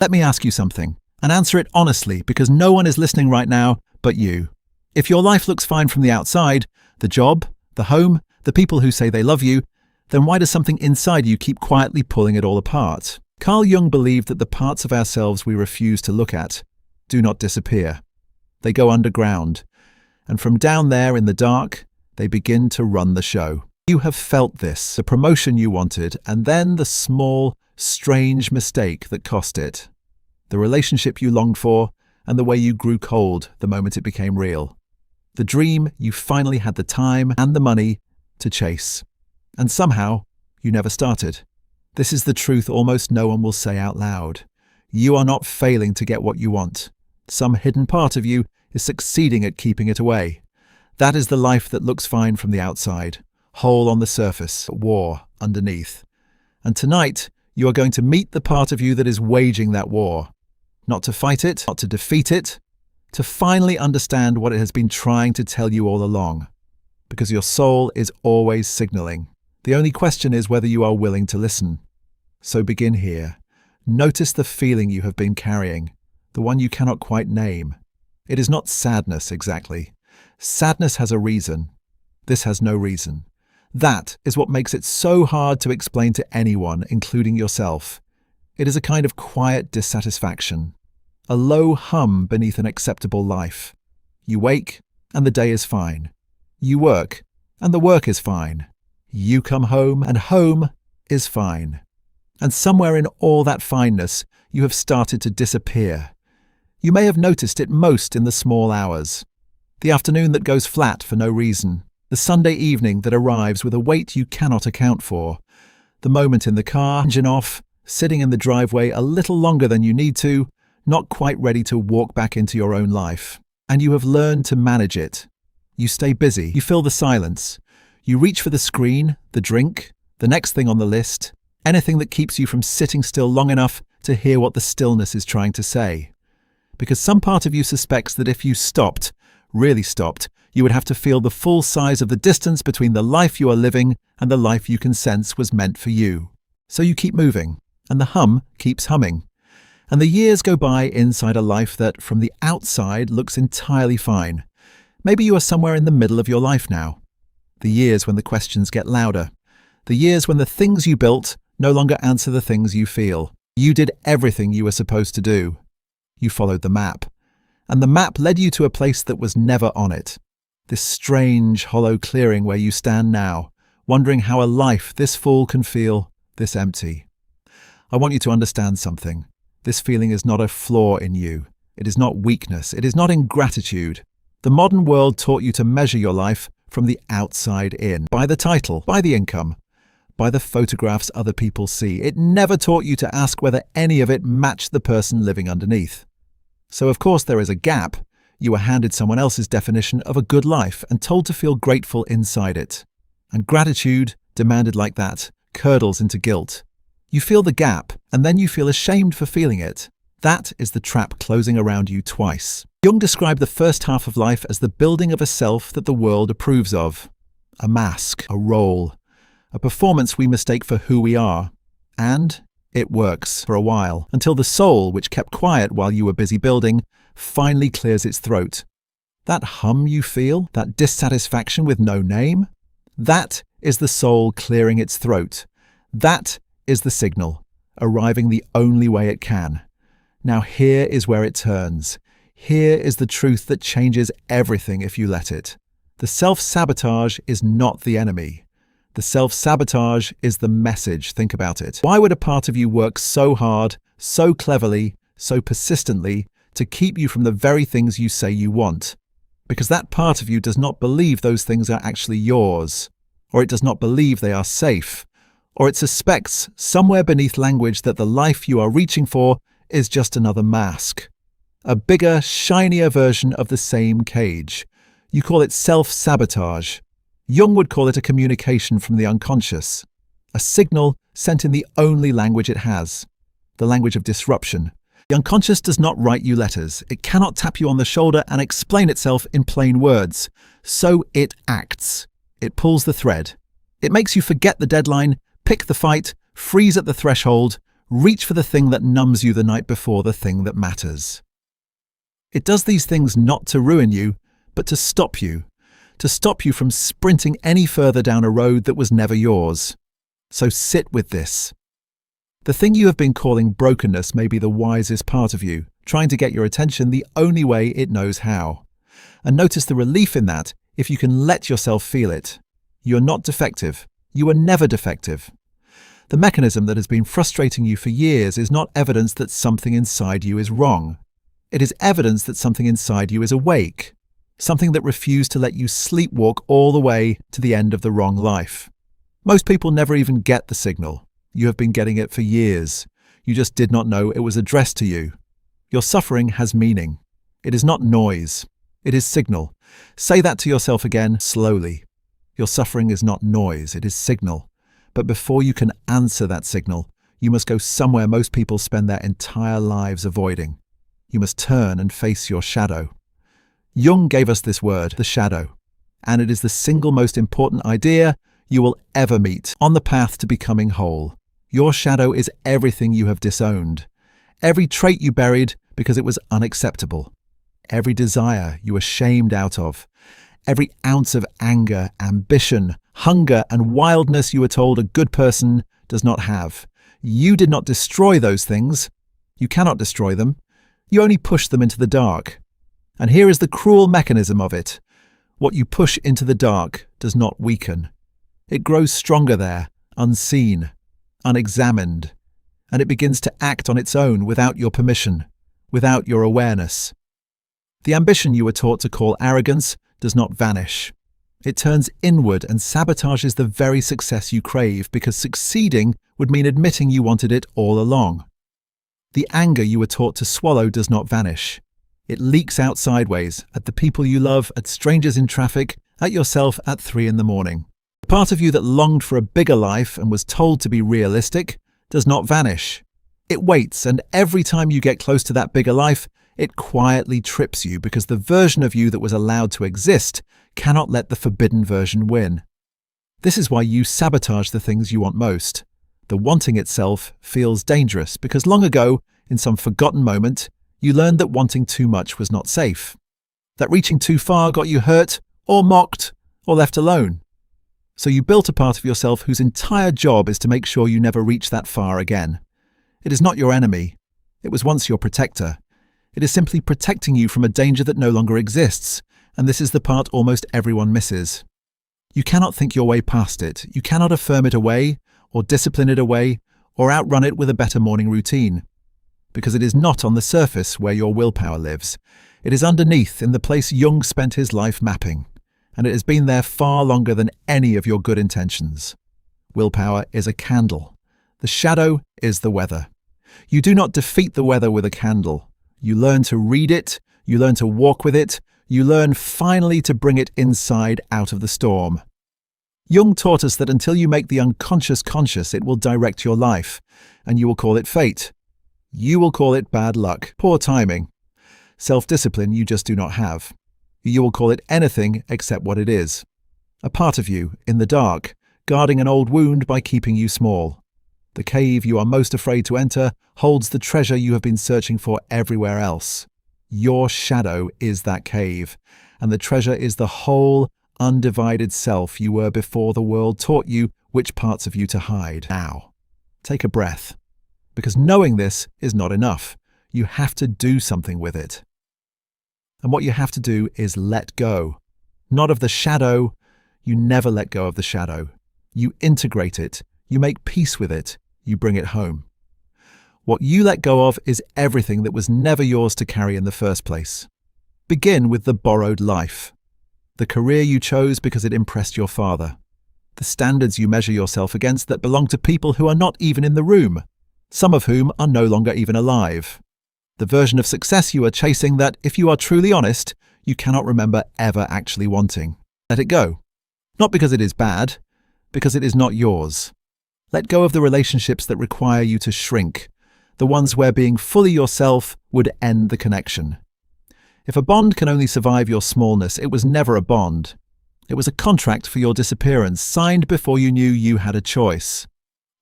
Let me ask you something, and answer it honestly because no one is listening right now but you. If your life looks fine from the outside, the job, the home, the people who say they love you, then why does something inside you keep quietly pulling it all apart? Carl Jung believed that the parts of ourselves we refuse to look at do not disappear. They go underground, and from down there in the dark, they begin to run the show. You have felt this, the promotion you wanted, and then the small, strange mistake that cost it. The relationship you longed for, and the way you grew cold the moment it became real. The dream you finally had the time and the money to chase. And somehow, you never started. This is the truth almost no one will say out loud. You are not failing to get what you want. Some hidden part of you is succeeding at keeping it away. That is the life that looks fine from the outside, whole on the surface, war underneath. And tonight, you are going to meet the part of you that is waging that war. Not to fight it, not to defeat it, to finally understand what it has been trying to tell you all along. Because your soul is always signaling. The only question is whether you are willing to listen. So begin here. Notice the feeling you have been carrying, the one you cannot quite name. It is not sadness exactly. Sadness has a reason. This has no reason. That is what makes it so hard to explain to anyone, including yourself. It is a kind of quiet dissatisfaction, a low hum beneath an acceptable life. You wake, and the day is fine. You work, and the work is fine. You come home, and home is fine. And somewhere in all that fineness, you have started to disappear. You may have noticed it most in the small hours. The afternoon that goes flat for no reason. The Sunday evening that arrives with a weight you cannot account for. The moment in the car, engine off, sitting in the driveway a little longer than you need to, not quite ready to walk back into your own life. And you have learned to manage it. You stay busy. You fill the silence. You reach for the screen, the drink, the next thing on the list, anything that keeps you from sitting still long enough to hear what the stillness is trying to say. Because some part of you suspects that if you stopped, really stopped, you would have to feel the full size of the distance between the life you are living and the life you can sense was meant for you. So you keep moving, and the hum keeps humming. And the years go by inside a life that, from the outside, looks entirely fine. Maybe you are somewhere in the middle of your life now. The years when the questions get louder. The years when the things you built no longer answer the things you feel. You did everything you were supposed to do. You followed the map. And the map led you to a place that was never on it. This strange, hollow clearing where you stand now, wondering how a life this full can feel this empty. I want you to understand something. This feeling is not a flaw in you. It is not weakness. It is not ingratitude. The modern world taught you to measure your life from the outside in, by the title, by the income, by the photographs other people see. It never taught you to ask whether any of it matched the person living underneath. So of course there is a gap. You were handed someone else's definition of a good life and told to feel grateful inside it. And gratitude, demanded like that, curdles into guilt. You feel the gap, and then you feel ashamed for feeling it. That is the trap closing around you twice. Jung described the first half of life as the building of a self that the world approves of. A mask, a role, a performance we mistake for who we are. And it works for a while, until the soul, which kept quiet while you were busy building, finally clears its throat. That hum you feel, that dissatisfaction with no name, that is the soul clearing its throat. That is the signal, arriving the only way it can. Now here is where it turns. Here is the truth that changes everything if you let it. The self-sabotage is not the enemy. The self-sabotage is the message. Think about it. Why would a part of you work so hard, so cleverly, so persistently to keep you from the very things you say you want? Because that part of you does not believe those things are actually yours, or it does not believe they are safe, or it suspects somewhere beneath language that the life you are reaching for is just another mask. A bigger, shinier version of the same cage. You call it self-sabotage. Jung would call it a communication from the unconscious. A signal sent in the only language it has. The language of disruption. The unconscious does not write you letters. It cannot tap you on the shoulder and explain itself in plain words. So it acts. It pulls the thread. It makes you forget the deadline, pick the fight, freeze at the threshold, Reach for the thing that numbs you the night before the thing that matters. It does these things not to ruin you, but to stop you from sprinting any further down a road that was never yours. So sit with this. The thing you have been calling brokenness may be the wisest part of you, trying to get your attention the only way it knows how. And notice the relief in that if you can let yourself feel it. You are not defective. You are never defective. The mechanism that has been frustrating you for years is not evidence that something inside you is wrong. It is evidence that something inside you is awake, something that refused to let you sleepwalk all the way to the end of the wrong life. Most people never even get the signal. You have been getting it for years. You just did not know it was addressed to you. Your suffering has meaning. It is not noise. It is signal. Say that to yourself again, slowly. Your suffering is not noise, it is signal. But before you can answer that signal, you must go somewhere most people spend their entire lives avoiding. You must turn and face your shadow. Jung gave us this word, the shadow, and it is the single most important idea you will ever meet on the path to becoming whole. Your shadow is everything you have disowned, every trait you buried because it was unacceptable, every desire you were shamed out of, every ounce of anger, ambition, hunger, and wildness you were told a good person does not have. You did not destroy those things. You cannot destroy them. You only push them into the dark. And here is the cruel mechanism of it. What you push into the dark does not weaken. It grows stronger there, unseen, unexamined, and it begins to act on its own without your permission, without your awareness. The ambition you were taught to call arrogance does not vanish. It turns inward and sabotages the very success you crave, because succeeding would mean admitting you wanted it all along. The anger you were taught to swallow does not vanish. It leaks out sideways, at the people you love, at strangers in traffic, at yourself at 3 in the morning. The part of you that longed for a bigger life and was told to be realistic does not vanish. It waits, and every time you get close to that bigger life, it quietly trips you, because the version of you that was allowed to exist cannot let the forbidden version win. This is why you sabotage the things you want most. The wanting itself feels dangerous, because long ago, in some forgotten moment, you learned that wanting too much was not safe, that reaching too far got you hurt, or mocked, or left alone. So you built a part of yourself whose entire job is to make sure you never reach that far again. It is not your enemy. It was once your protector. It is simply protecting you from a danger that no longer exists, and this is the part almost everyone misses. You cannot think your way past it. You cannot affirm it away, or discipline it away, or outrun it with a better morning routine. Because it is not on the surface where your willpower lives. It is underneath, in the place Jung spent his life mapping, and it has been there far longer than any of your good intentions. Willpower is a candle. The shadow is the weather. You do not defeat the weather with a candle. You learn to read it, you learn to walk with it, you learn finally to bring it inside out of the storm. Jung taught us that until you make the unconscious conscious, it will direct your life, and you will call it fate. You will call it bad luck, poor timing, self-discipline you just do not have. You will call it anything except what it is. A part of you, in the dark, guarding an old wound by keeping you small. The cave you are most afraid to enter holds the treasure you have been searching for everywhere else. Your shadow is that cave, and the treasure is the whole, undivided self you were before the world taught you which parts of you to hide. Now, take a breath, because knowing this is not enough. You have to do something with it. And what you have to do is let go. Not of the shadow. You never let go of the shadow. You integrate it. You make peace with it. You bring it home. What you let go of is everything that was never yours to carry in the first place. Begin with the borrowed life. The career you chose because it impressed your father. The standards you measure yourself against that belong to people who are not even in the room, some of whom are no longer even alive. The version of success you are chasing that, if you are truly honest, you cannot remember ever actually wanting. Let it go. Not because it is bad, because it is not yours. Let go of the relationships that require you to shrink, the ones where being fully yourself would end the connection. If a bond can only survive your smallness, it was never a bond. It was a contract for your disappearance, signed before you knew you had a choice.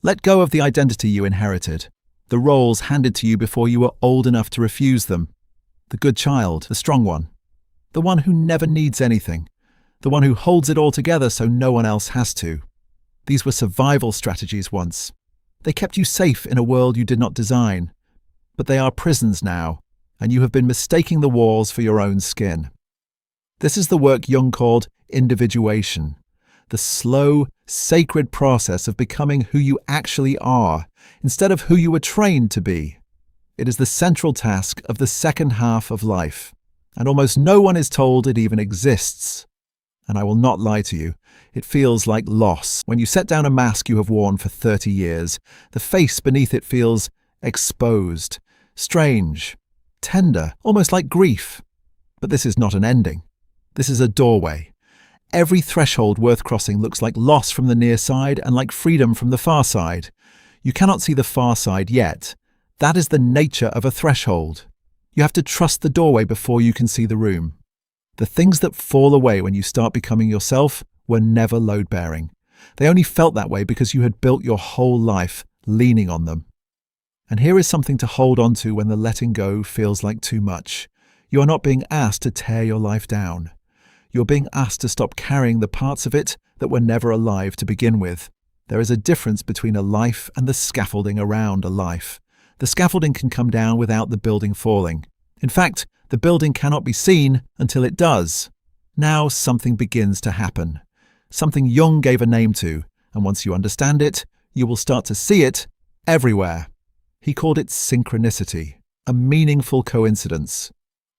Let go of the identity you inherited. The roles handed to you before you were old enough to refuse them. The good child, the strong one. The one who never needs anything. The one who holds it all together so no one else has to. These were survival strategies once. They kept you safe in a world you did not design. But they are prisons now, and you have been mistaking the walls for your own skin. This is the work Jung called individuation, the slow, sacred process of becoming who you actually are, instead of who you were trained to be. It is the central task of the second half of life, and almost no one is told it even exists. And I will not lie to you, it feels like loss. When you set down a mask you have worn for 30 years, the face beneath it feels exposed, strange, tender, almost like grief. But this is not an ending. This is a doorway. Every threshold worth crossing looks like loss from the near side and like freedom from the far side. You cannot see the far side yet. That is the nature of a threshold. You have to trust the doorway before you can see the room. The things that fall away when you start becoming yourself were never load-bearing. They only felt that way because you had built your whole life leaning on them. And here is something to hold on to when the letting go feels like too much. You are not being asked to tear your life down. You're being asked to stop carrying the parts of it that were never alive to begin with. There is a difference between a life and the scaffolding around a life. The scaffolding can come down without the building falling. In fact, the building cannot be seen until it does. Now something begins to happen. Something Jung gave a name to, and once you understand it, you will start to see it everywhere. He called it synchronicity, a meaningful coincidence.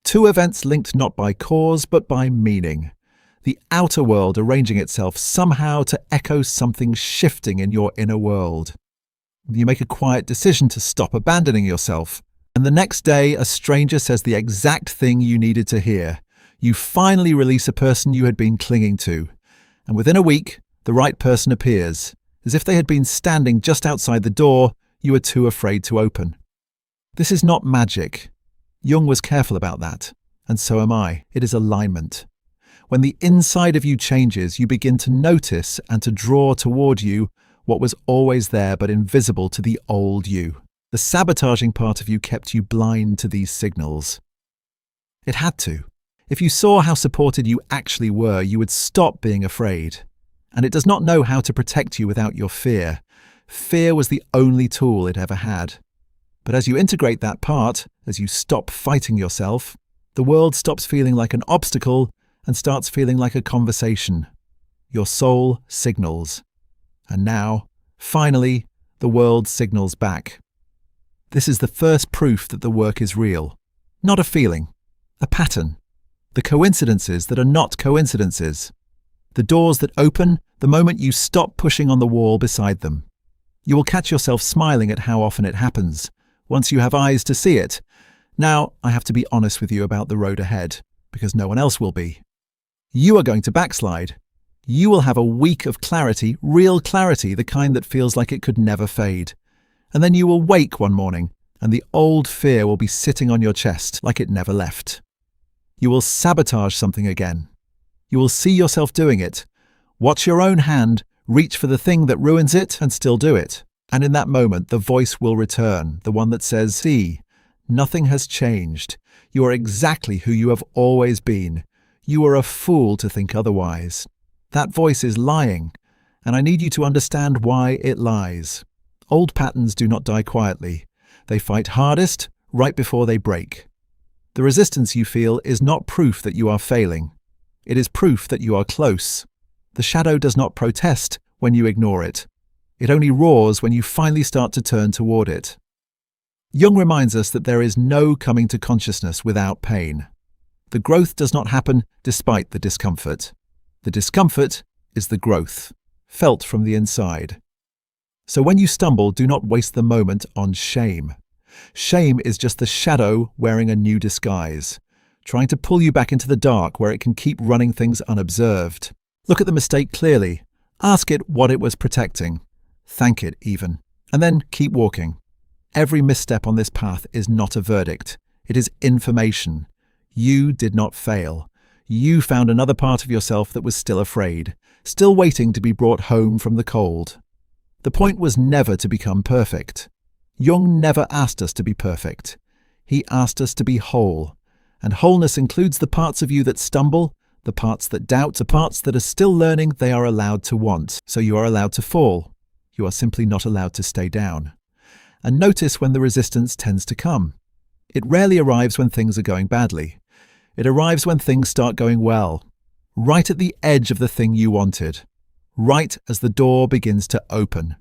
Two events linked not by cause but by meaning. The outer world arranging itself somehow to echo something shifting in your inner world. You make a quiet decision to stop abandoning yourself, and the next day a stranger says the exact thing you needed to hear. You finally release a person you had been clinging to, and within a week the right person appears, as if they had been standing just outside the door you were too afraid to open. This is not magic. Jung was careful about that, and so am I. It is alignment. When the inside of you changes, you begin to notice and to draw toward you what was always there but invisible to the old you. The sabotaging part of you kept you blind to these signals. It had to. If you saw how supported you actually were, you would stop being afraid. And it does not know how to protect you without your fear. Fear was the only tool it ever had. But as you integrate that part, as you stop fighting yourself, the world stops feeling like an obstacle and starts feeling like a conversation. Your soul signals. And now, finally, the world signals back. This is the first proof that the work is real. Not a feeling, a pattern. The coincidences that are not coincidences. The doors that open the moment you stop pushing on the wall beside them. You will catch yourself smiling at how often it happens, once you have eyes to see it. Now, I have to be honest with you about the road ahead, because no one else will be. You are going to backslide. You will have a week of clarity, real clarity, the kind that feels like it could never fade. And then you will wake one morning, and the old fear will be sitting on your chest like it never left. You will sabotage something again. You will see yourself doing it. Watch your own hand, reach for the thing that ruins it, and still do it. And in that moment, the voice will return, the one that says, "See, nothing has changed. You are exactly who you have always been. You are a fool to think otherwise." That voice is lying, and I need you to understand why it lies. Old patterns do not die quietly. They fight hardest right before they break. The resistance you feel is not proof that you are failing. It is proof that you are close. The shadow does not protest when you ignore it. It only roars when you finally start to turn toward it. Jung reminds us that there is no coming to consciousness without pain. The growth does not happen despite the discomfort. The discomfort is the growth, felt from the inside. So when you stumble, do not waste the moment on shame. Shame is just the shadow wearing a new disguise, trying to pull you back into the dark where it can keep running things unobserved. Look at the mistake clearly. Ask it what it was protecting. Thank it even. And then keep walking. Every misstep on this path is not a verdict. It is information. You did not fail. You found another part of yourself that was still afraid, still waiting to be brought home from the cold. The point was never to become perfect. Jung never asked us to be perfect. He asked us to be whole. And wholeness includes the parts of you that stumble, the parts that doubt, the parts that are still learning they are allowed to want. So you are allowed to fall. You are simply not allowed to stay down. And notice when the resistance tends to come. It rarely arrives when things are going badly. It arrives when things start going well, right at the edge of the thing you wanted, right as the door begins to open.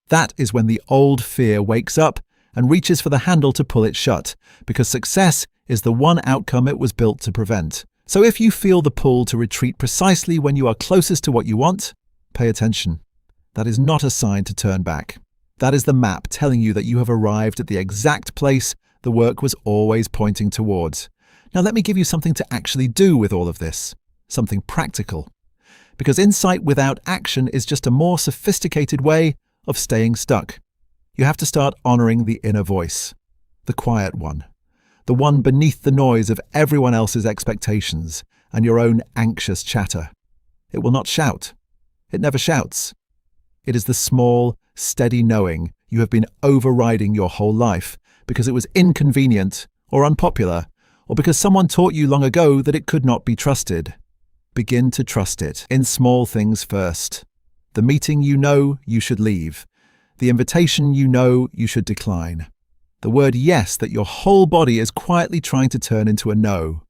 That is when the old fear wakes up and reaches for the handle to pull it shut, because success is the one outcome it was built to prevent. So if you feel the pull to retreat precisely when you are closest to what you want, pay attention. That is not a sign to turn back. That is the map telling you that you have arrived at the exact place the work was always pointing towards. Now let me give you something to actually do with all of this, something practical. Because insight without action is just a more sophisticated way of staying stuck. You have to start honoring the inner voice, the quiet one, the one beneath the noise of everyone else's expectations and your own anxious chatter. It will not shout. It never shouts. It is the small, steady knowing you have been overriding your whole life because it was inconvenient or unpopular, or because someone taught you long ago that it could not be trusted. Begin to trust it in small things first. The meeting you know you should leave. The invitation you know you should decline. The word yes that your whole body is quietly trying to turn into a no.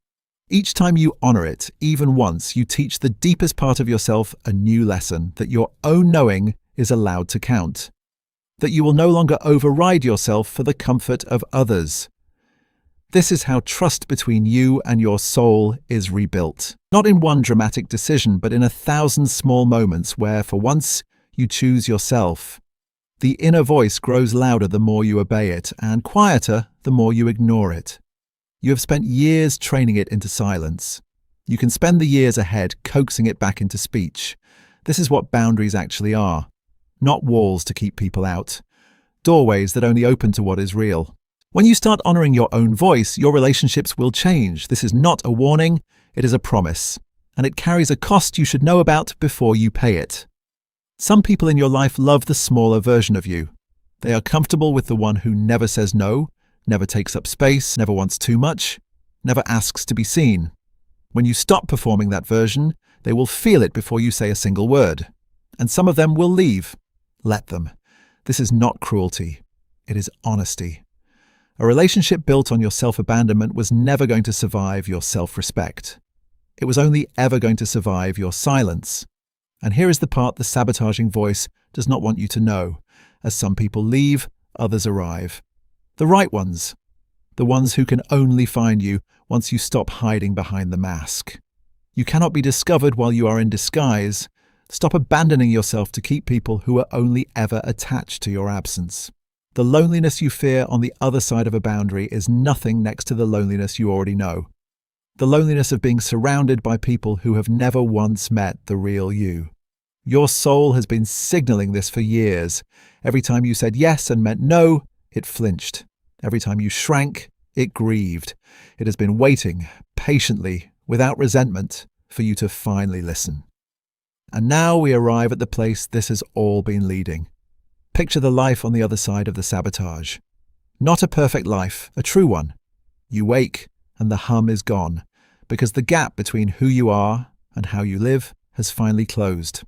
Each time you honor it, even once, you teach the deepest part of yourself a new lesson, that your own knowing is allowed to count. That you will no longer override yourself for the comfort of others. This is how trust between you and your soul is rebuilt. Not in one dramatic decision, but in 1,000 small moments where, for once, you choose yourself. The inner voice grows louder the more you obey it, and quieter the more you ignore it. You have spent years training it into silence. You can spend the years ahead coaxing it back into speech. This is what boundaries actually are. Not walls to keep people out. Doorways that only open to what is real. When you start honoring your own voice, your relationships will change. This is not a warning, it is a promise. And it carries a cost you should know about before you pay it. Some people in your life love the smaller version of you. They are comfortable with the one who never says no, never takes up space, never wants too much, never asks to be seen. When you stop performing that version, they will feel it before you say a single word. And some of them will leave. Let them. This is not cruelty. It is honesty. A relationship built on your self-abandonment was never going to survive your self-respect. It was only ever going to survive your silence. And here is the part the sabotaging voice does not want you to know. As some people leave, others arrive. The right ones. The ones who can only find you once you stop hiding behind the mask. You cannot be discovered while you are in disguise. Stop abandoning yourself to keep people who are only ever attached to your absence. The loneliness you fear on the other side of a boundary is nothing next to the loneliness you already know. The loneliness of being surrounded by people who have never once met the real you. Your soul has been signaling this for years. Every time you said yes and meant no, it flinched. Every time you shrank, it grieved. It has been waiting, patiently, without resentment, for you to finally listen. And now we arrive at the place this has all been leading. Picture the life on the other side of the sabotage. Not a perfect life, a true one. You wake and the hum is gone, because the gap between who you are and how you live has finally closed.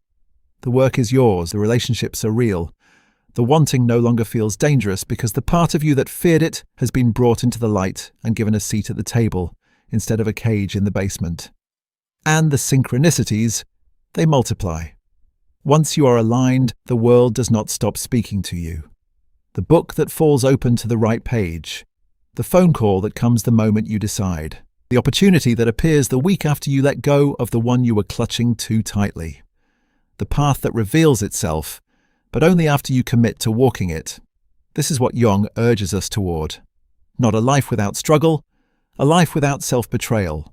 The work is yours, the relationships are real. The wanting no longer feels dangerous because the part of you that feared it has been brought into the light and given a seat at the table instead of a cage in the basement. And the synchronicities, they multiply. Once you are aligned, the world does not stop speaking to you. The book that falls open to the right page. The phone call that comes the moment you decide. The opportunity that appears the week after you let go of the one you were clutching too tightly. The path that reveals itself, but only after you commit to walking it. This is what Jung urges us toward. Not a life without struggle, a life without self-betrayal.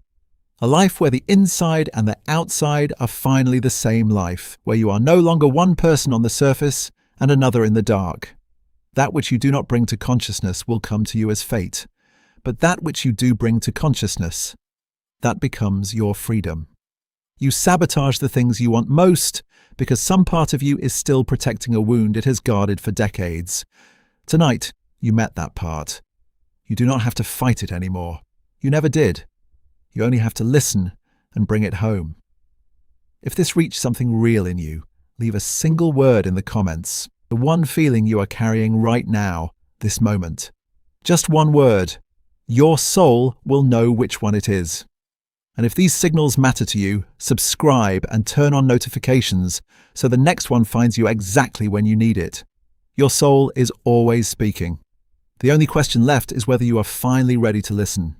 A life where the inside and the outside are finally the same life, where you are no longer one person on the surface and another in the dark. That which you do not bring to consciousness will come to you as fate, but that which you do bring to consciousness, that becomes your freedom. You sabotage the things you want most because some part of you is still protecting a wound it has guarded for decades. Tonight, you met that part. You do not have to fight it anymore. You never did. You only have to listen and bring it home. If this reached something real in you, leave a single word in the comments. The one feeling you are carrying right now, this moment. Just one word. Your soul will know which one it is. And if these signals matter to you, subscribe and turn on notifications so the next one finds you exactly when you need it. Your soul is always speaking. The only question left is whether you are finally ready to listen.